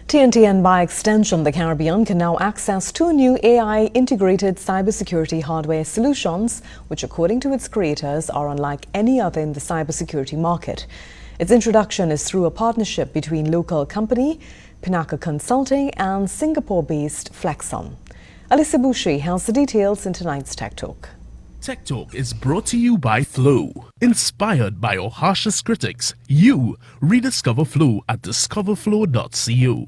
TNT and by extension, the Caribbean can now access two new AI-integrated cybersecurity hardware solutions, which according to its creators are unlike any other in the cybersecurity market. Its introduction is through a partnership between local company Pinnacle Consulting and Singapore-based Flexon. Alicia Boucher has the details in tonight's Tech Talk. Tech Talk is brought to you by Flow. Inspired by your harshest critics, you rediscover Flow at discoverflow.co.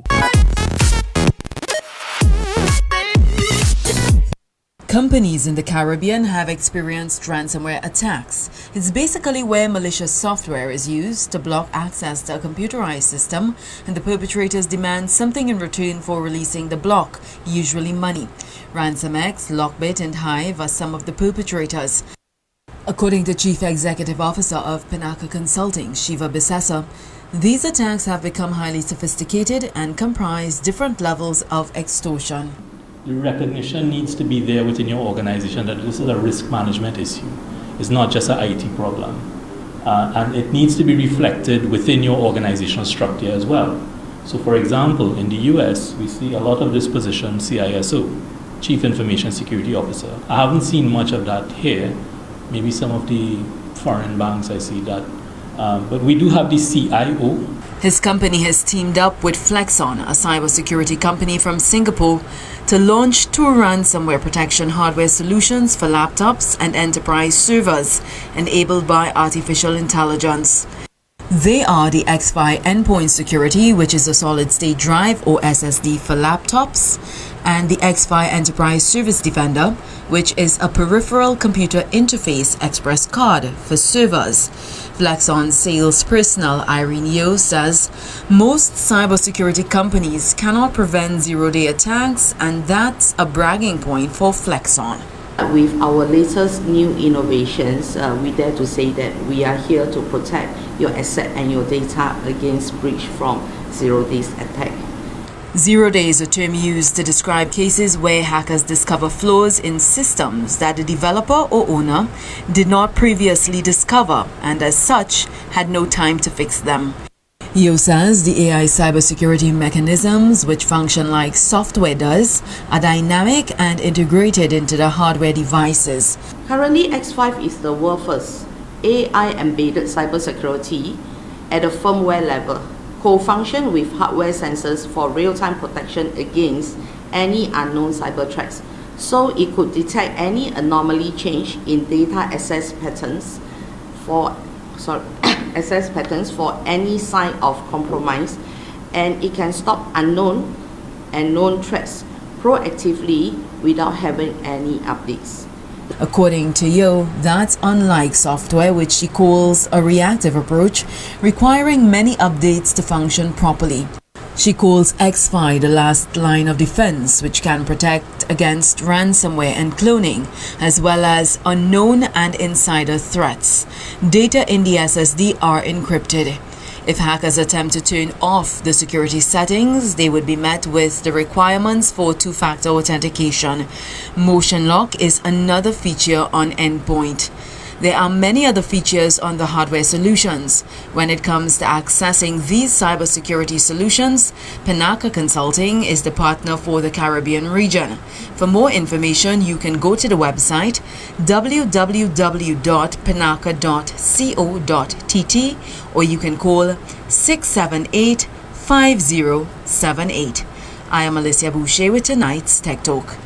Companies in the Caribbean have experienced ransomware attacks. It's basically where malicious software is used to block access to a computerized system, and the perpetrators demand something in return for releasing the block, usually money. RansomX, Lockbit, and Hive are some of the perpetrators. According to Chief Executive Officer of Pinnacle Consulting, Shiva Bisesa, these attacks have become highly sophisticated and comprise different levels of extortion. The recognition needs to be there within your organization that this is a risk management issue. It's not just an IT problem. And it needs to be reflected within your organizational structure as well. So for example, in the US, we see a lot of this position, CISO, Chief Information Security Officer. I haven't seen much of that here. Maybe some of the foreign banks I see that. But we do have the CIO. His company has teamed up with Flexon, a cybersecurity company from Singapore, to launch two ransomware protection hardware solutions for laptops and enterprise servers enabled by artificial intelligence. They are the X-PHY Endpoint Security, which is a solid-state drive or SSD for laptops, and the X-PHY Enterprise Service Defender, which is a peripheral computer interface express card for servers. Flexon sales personnel Irene Yeo says most cybersecurity companies cannot prevent zero-day attacks, and that's a bragging point for Flexon. With our latest new innovations, we dare to say that we are here to protect your asset and your data against breach from zero-day attack. Zero-day is a term used to describe cases where hackers discover flaws in systems that the developer or owner did not previously discover and as such had no time to fix them. Yeo says the AI cybersecurity mechanisms, which function like software does, are dynamic and integrated into the hardware devices. Currently, X-PHY is the world's first AI-embedded cybersecurity at a firmware level, co-function with hardware sensors for real-time protection against any unknown cyber threats. So it could detect any anomaly change in data access patterns for any sign of compromise, and it can stop unknown and known threats proactively without having any updates. According to Yeo, that's unlike software, which she calls a reactive approach, requiring many updates to function properly. She calls X-PHY the last line of defense, which can protect against ransomware and cloning, as well as unknown and insider threats. Data in the SSD are encrypted. If hackers attempt to turn off the security settings, they would be met with the requirements for two-factor authentication. Motion lock is another feature on Endpoint. There are many other features on the hardware solutions. When it comes to accessing these cybersecurity solutions, Pinnacle Consulting is the partner for the Caribbean region. For more information, you can go to the website www.pinnacle.co.tt or you can call 678-5078. I am Alicia Boucher with tonight's Tech Talk.